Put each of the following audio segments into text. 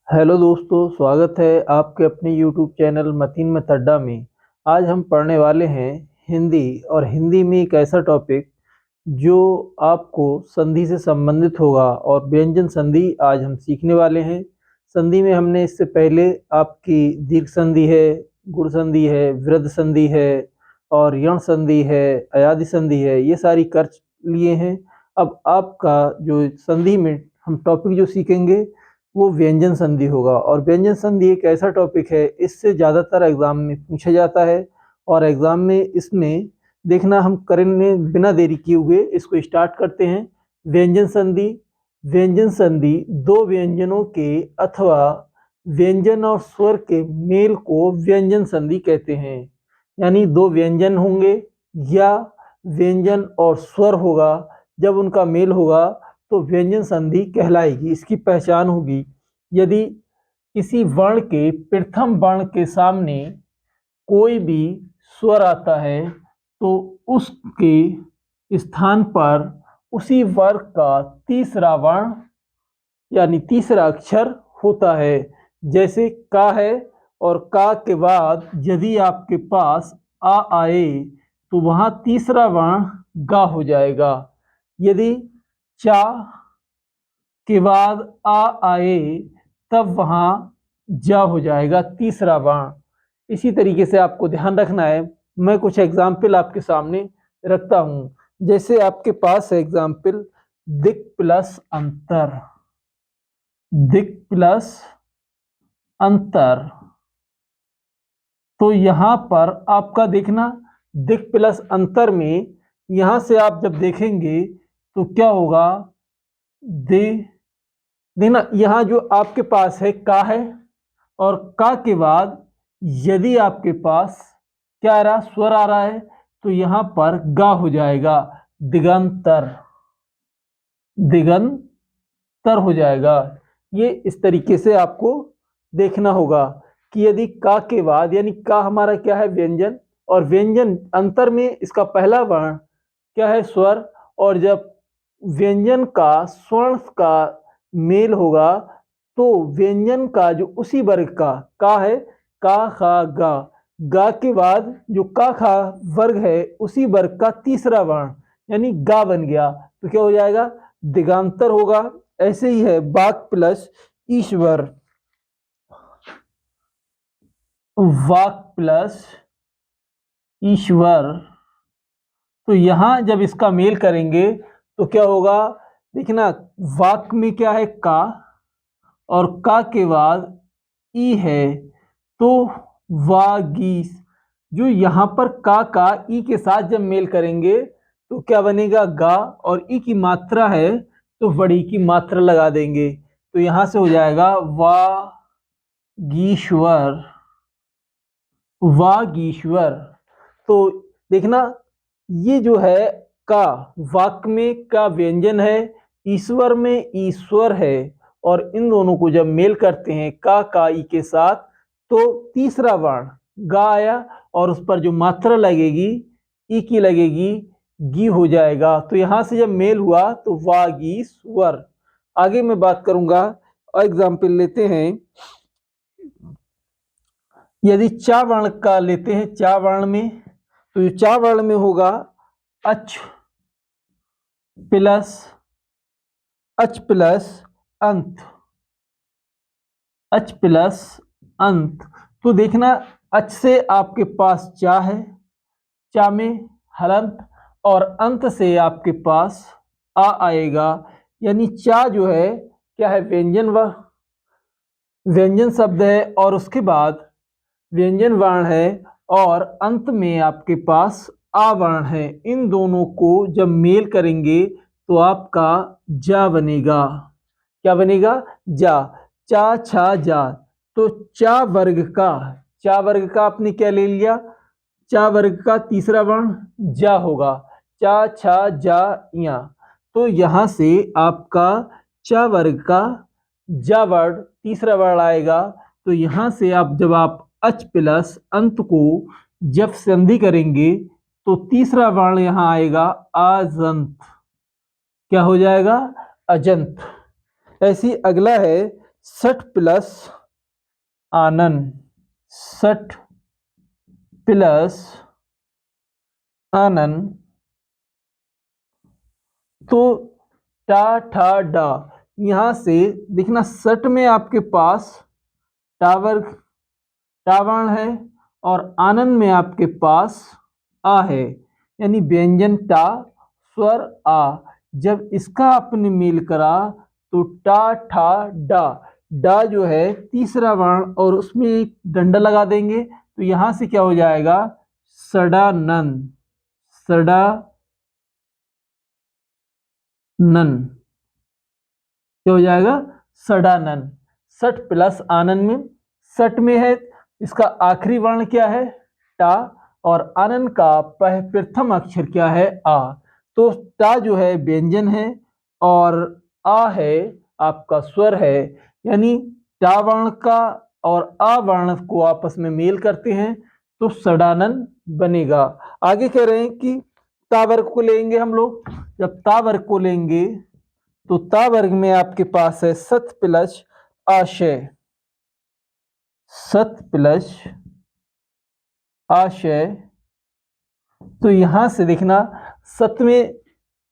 Hello दोस्तों, स्वागत है आपके अपने यूट्यूब चैनल मतीन मतड्डा में। आज हम पढ़ने वाले हैं हिंदी, और हिंदी में एक ऐसा टॉपिक जो आपको संधि से संबंधित होगा, और व्यंजन संधि आज हम सीखने वाले हैं। संधि में हमने इससे पहले आपकी दीर्घ संधि है, गुण संधि है, वृद्ध संधि है और यण संधि है, अयादि संधि है, ये सारी कर लिए हैं। अब आपका जो संधि में हम टॉपिक जो सीखेंगे वो व्यंजन संधि होगा। और व्यंजन संधि एक ऐसा टॉपिक है, इससे ज़्यादातर एग्जाम में पूछा जाता है। और एग्जाम में इसमें देखना, हम करेंगे बिना देरी किए हुए इसको स्टार्ट करते हैं। व्यंजन संधि। व्यंजन संधि दो व्यंजनों के अथवा व्यंजन और स्वर के मेल को व्यंजन संधि कहते हैं। यानी दो व्यंजन होंगे या व्यंजन और स्वर होगा, जब उनका मेल होगा तो व्यंजन संधि कहलाएगी। इसकी पहचान होगी, यदि किसी वर्ण के प्रथम वर्ण के सामने कोई भी स्वर आता है तो उसके स्थान पर उसी वर्ग का तीसरा वर्ण यानी तीसरा अक्षर होता है। जैसे का है, और का के बाद यदि आपके पास आ आए तो वहां तीसरा वर्ण गा हो जाएगा। यदि चा के बाद आ आए तब वहां जा हो जाएगा तीसरा वर्ण। इसी तरीके से आपको ध्यान रखना है। मैं कुछ एग्जाम्पल आपके सामने रखता हूं। जैसे आपके पास है एग्जाम्पल दिक् प्लस अंतर। दिक् प्लस अंतर, तो यहां पर आपका देखना, दिक् प्लस अंतर में यहां से आप जब देखेंगे तो क्या होगा, दे देखना यहां जो आपके पास है का है, और का के बाद यदि आपके पास क्या आ रहा, स्वर आ रहा है, तो यहां पर गा हो जाएगा, दिगंतर। दिगंतर हो जाएगा। ये इस तरीके से आपको देखना होगा कि यदि का के बाद, यानी का हमारा क्या है, व्यंजन, और व्यंजन अंतर में इसका पहला वर्ण क्या है, स्वर, और जब व्यंजन का स्वर्ण का मेल होगा तो व्यंजन का जो उसी वर्ग का है, का खा गा, गा के बाद जो का खा वर्ग है उसी वर्ग का तीसरा वर्ण यानी गा बन गया, तो क्या हो जाएगा, दिगांतर होगा। ऐसे ही है वाक प्लस ईश्वर। वाक प्लस ईश्वर, तो यहां जब इसका मेल करेंगे तो क्या होगा, देखना वाक में क्या है, का, और का के बाद ई है तो वागीस। जो यहाँ पर का ई के साथ जब मेल करेंगे तो क्या बनेगा, गा, और ई की मात्रा है तो बड़ी की मात्रा लगा देंगे, तो यहां से हो जाएगा वागीश्वर। वागीश्वर, तो देखना ये जो है का, वाक में का व्यंजन है, ईश्वर में ईश्वर है, और इन दोनों को जब मेल करते हैं का ई के साथ तो तीसरा वर्ण गा आया, और उस पर जो मात्रा लगेगी ई की लगेगी, गी हो जाएगा। तो यहां से जब मेल हुआ तो वागीश्वर। आगे मैं बात करूंगा, एग्जाम्पल लेते हैं। यदि चा वर्ण का लेते हैं, चा वर्ण में, तो ये चा वर्ण में होगा अच प्लस अच प्लस अंत। अच प्लस अंत, तो देखना अच से आपके पास चा है, चा में हलंत, और अंत से आपके पास आ आएगा, यानी चा जो है क्या है, व्यंजन व व्यंजन शब्द है, और उसके बाद व्यंजन वर्ण है, और अंत में आपके पास आ वर्ण है। इन दोनों को जब मेल करेंगे तो आपका जा बनेगा। क्या बनेगा, जा। चा छा जा, तो चा वर्ग का आपने क्या ले लिया, चा वर्ग का तीसरा वर्ण जा होगा, चा छा जा या, तो यहां से आपका चा वर्ग का जा वर्ण तीसरा वर्ण आएगा। तो यहां से आप जब आप अच प्लस अंत को जब संधि करेंगे तो तीसरा वर्ण यहां आएगा अजंत। क्या हो जाएगा, अजंत। ऐसी अगला है सठ प्लस आनन, सठ प्लस आनन, तो टा ठा डा, यहां से देखना सट में आपके पास टावर टावर्ण है और आनंद में आपके पास आ है, यानी व्यंजन टा स्वर आ। जब इसका आपने मेल करा तो टा ठा डा, डा जो है तीसरा वर्ण और उसमें एक डंडा लगा देंगे तो यहां से क्या हो जाएगा सडानंद, सडानन, क्या हो जाएगा सडानन। सठ प्लस आनंद में, सठ में है इसका आखिरी वर्ण क्या है टा और आनंद का प्रथम अक्षर क्या है आ, तो टा जो है व्यंजन है और आ है आपका स्वर है, यानी टा वर्ण का और आ वर्ण को आपस में मेल करते हैं तो सडानन बनेगा। आगे कह रहे हैं कि ता वर्ग को लेंगे हम लोग, जब ता वर्ग को लेंगे तो ता वर्ग में आपके पास है सत प्लस आशय, सत प्लस आशय, तो यहां से देखना सत में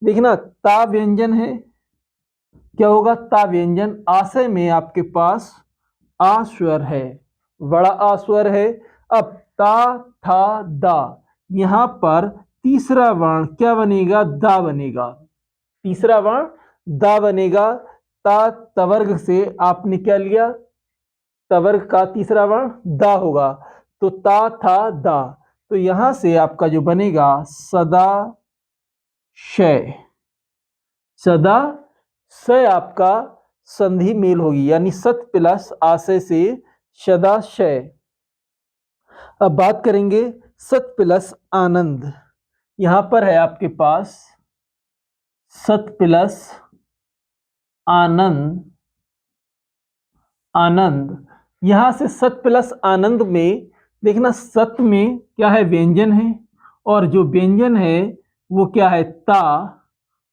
देखना ता व्यंजन है, क्या होगा ता व्यंजन, आशय में आपके पास आ स्वर है, बड़ा आ स्वर है। अब ता था दा, यहां पर तीसरा वर्ण क्या बनेगा दा बनेगा, तीसरा वर्ण दा बनेगा। ता तवर्ग से आपने क्या लिया तवर्ग का तीसरा वर्ण दा होगा तो ता था दा, तो यहां से आपका जो बनेगा सदा शय, सदा शय आपका संधि मेल होगी, यानी सत प्लस आशय से सदाशय। अब बात करेंगे सत प्लस आनंद, यहां पर है आपके पास सत प्लस आनंद, आनंद, यहां से सत प्लस आनंद में देखना सत में क्या है व्यंजन है और जो व्यंजन है वो क्या है ता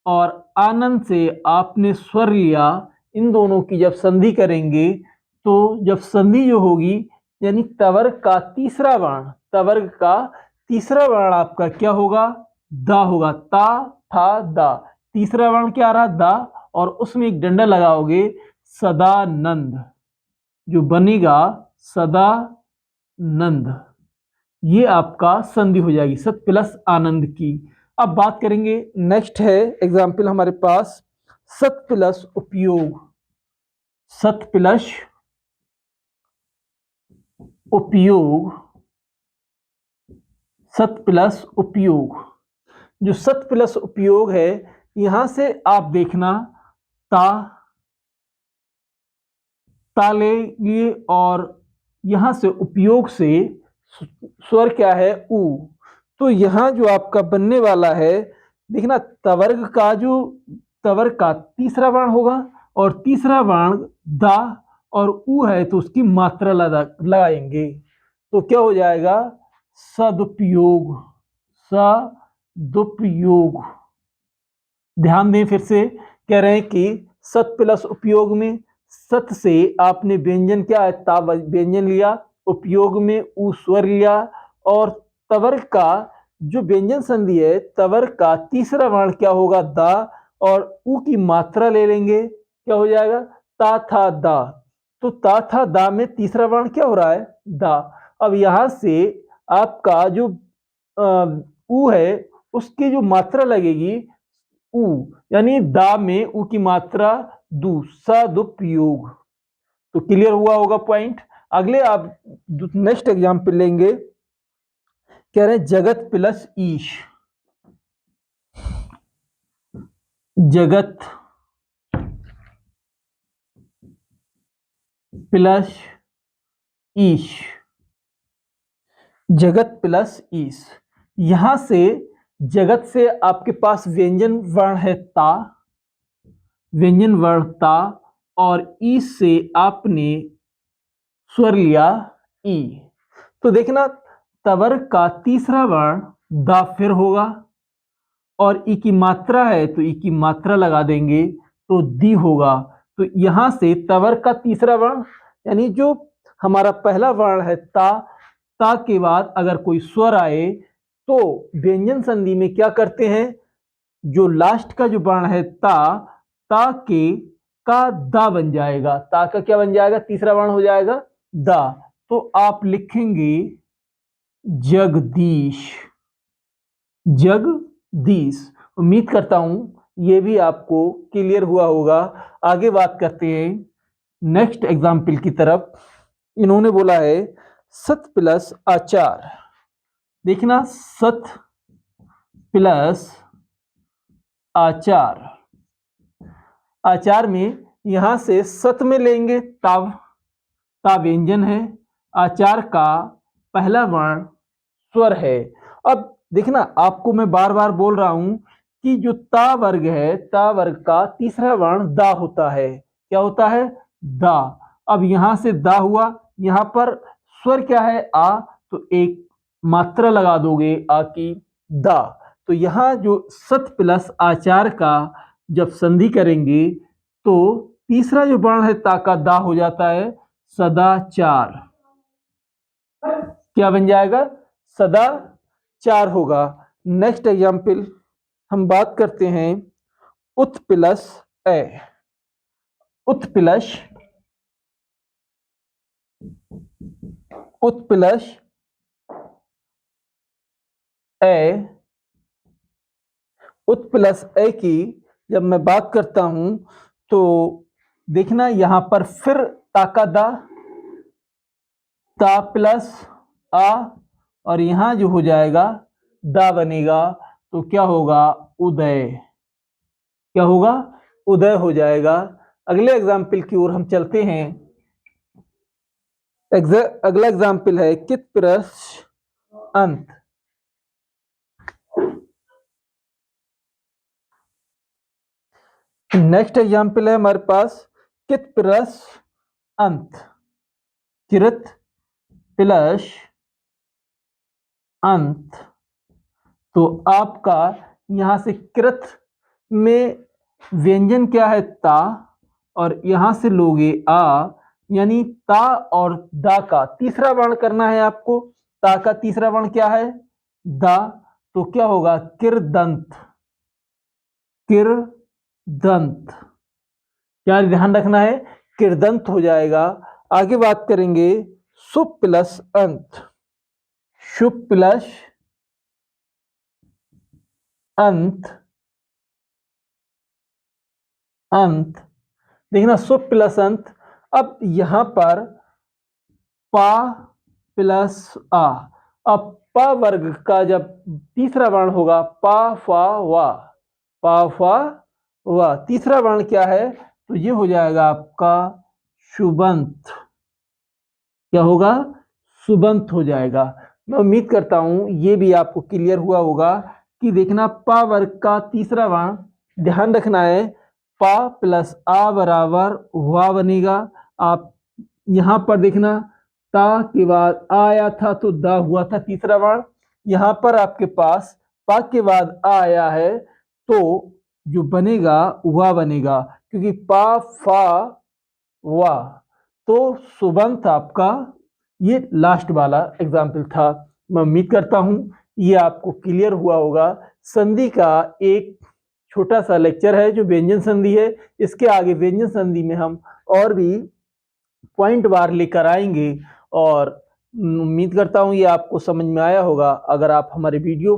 और आनंद से आपने स्वर लिया, इन दोनों की जब संधि करेंगे तो जब संधि जो होगी यानी तवर्ग का तीसरा वर्ण, तवर्ग का तीसरा वर्ण आपका क्या होगा दा होगा, ता था दा, तीसरा वर्ण क्या आ रहा दा और उसमें एक डंडा लगाओगे सदानंद, जो बनेगा सदानंद, ये आपका संधि हो जाएगी सत प्लस आनंद की। अब बात करेंगे नेक्स्ट है एग्जाम्पल हमारे पास सत प्लस उपयोग, सत प्लस उपयोग, सत प्लस उपयोग, जो सत प्लस उपयोग है यहां से आप देखना ता ता ले लिए और यहां से उपयोग से स्वर क्या है ऊ, तो यहां जो आपका बनने वाला है देखना तवर्ग का जो तवर्ग का तीसरा वर्ण होगा और तीसरा वर्ण दा और ऊ है तो उसकी मात्रा लगाएंगे तो क्या हो जाएगा सदुपयोग, सदुपयोग। ध्यान दें फिर से कह रहे हैं कि सत प्लस उपयोग में सत से आपने व्यंजन क्या है ता व्यंजन लिया, उपयोग में ऊ स्वर लिया और तवर्ग का जो व्यंजन संधि है तवर्ग का तीसरा वर्ण क्या होगा दा और ऊ की मात्रा ले लेंगे क्या हो जाएगा ता था दा, तो ता था दा में तीसरा वर्ण क्या हो रहा है दा। अब यहां से आपका जो ऊ है उसकी जो मात्रा लगेगी ऊ, यानी दा में ऊ की मात्रा दू, सदुपयोग। तो क्लियर हुआ होगा पॉइंट। अगले आप नेक्स्ट एग्जाम्पल लेंगे, कह रहे हैं जगत प्लस ईश, जगत प्लस ईश, जगत प्लस ईश, यहां से जगत से आपके पास व्यंजन वर्ण है ता, व्यंजन वर्ण ता और ई से आपने स्वर लिया ई, तो देखना तवर्ग का तीसरा वर्ण दा फिर होगा और ई की मात्रा है तो ई की मात्रा लगा देंगे तो दी होगा, तो यहां से तवर्ग का तीसरा वर्ण, यानी जो हमारा पहला वर्ण है ता के बाद अगर कोई स्वर आए तो व्यंजन संधि में क्या करते हैं, जो लास्ट का जो वर्ण है ता के का दा बन जाएगा, ता का क्या बन जाएगा, तीसरा वर्ण हो जाएगा दा। तो आप लिखेंगे जगदीश, जगदीश। उम्मीद करता हूं ये भी आपको क्लियर हुआ होगा। आगे बात करते हैं नेक्स्ट एग्जाम्पल की तरफ। इन्होंने बोला है सत प्लस आचार। देखना, सत प्लस आचार, आचार में यहां से सत में लेंगे ता व्यंजन है, आचार का पहला वर्ण स्वर है। अब देखना, आपको मैं बार बार बोल रहा हूं कि जो ता वर्ग है, ता वर्ग का तीसरा वर्ण दा होता है। क्या होता है, दा। अब यहां से दा हुआ, यहां पर स्वर क्या है, आ, तो एक मात्रा लगा दोगे आ की, दा। तो यहां जो सत प्लस आचार का जब संधि करेंगे तो तीसरा जो वर्ण है ता का दा हो जाता है सदाचार। क्या बन जाएगा, सदाचार होगा। नेक्स्ट एग्जाम्पल हम बात करते हैं उत प्लस ए। उत प्लस ए, उत प्लस ए की जब मैं बात करता हूं तो देखना, यहां पर फिर ता का दा, ता प्लस आ, और यहां जो हो जाएगा दा बनेगा, तो क्या होगा, उदय। क्या होगा, उदय हो जाएगा। अगले एग्जाम्पल की ओर हम चलते हैं। अगला एग्जाम्पल है कित प्लस अंत। नेक्स्ट एग्जाम्पल है हमारे पास कित प्लस अंत, किरत प्लस अंत। तो आपका यहां से कृत में व्यंजन क्या है, ता, और यहां से लोगे आ, यानी ता और दा का तीसरा वर्ण करना है आपको। ता का तीसरा वर्ण क्या है, दा। तो क्या होगा, किरदंत, किरदंत। क्या ध्यान रखना है, किरदंत हो जाएगा। आगे बात करेंगे शुभ प्लस अंत। शुभ प्लस अंत, अंत। देखना, शुभ प्लस अंत। अब यहां पर पा प्लस आ, अब पा वर्ग का जब तीसरा वर्ण होगा पा फा वा, पा फा वा, तीसरा वर्ण क्या है, तो ये हो जाएगा आपका शुबंत। क्या होगा, सुबंत हो जाएगा। मैं उम्मीद करता हूं ये भी आपको क्लियर हुआ होगा कि देखना, पा वर्ग का तीसरा वर्ण ध्यान रखना है, पा प्लस आ बराबर वा बनेगा। आप यहां पर देखना, ता के बाद आया था तो दा हुआ था तीसरा वर्ण, यहां पर आपके पास पा के बाद आ आया है तो जो बनेगा वह बनेगा, क्योंकि पा फा वा। तो सुबंत आपका ये लास्ट वाला एग्जाम्पल था। मैं उम्मीद करता हूं ये आपको क्लियर हुआ होगा। संधि का एक छोटा सा लेक्चर है जो व्यंजन संधि है। इसके आगे व्यंजन संधि में हम और भी पॉइंट वार लेकर आएंगे, और उम्मीद करता हूं ये आपको समझ में आया होगा। अगर आप हमारे वीडियो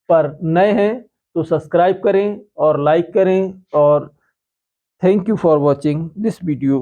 पर नए हैं तो सब्सक्राइब करें और लाइक करें, और thank you for watching this video.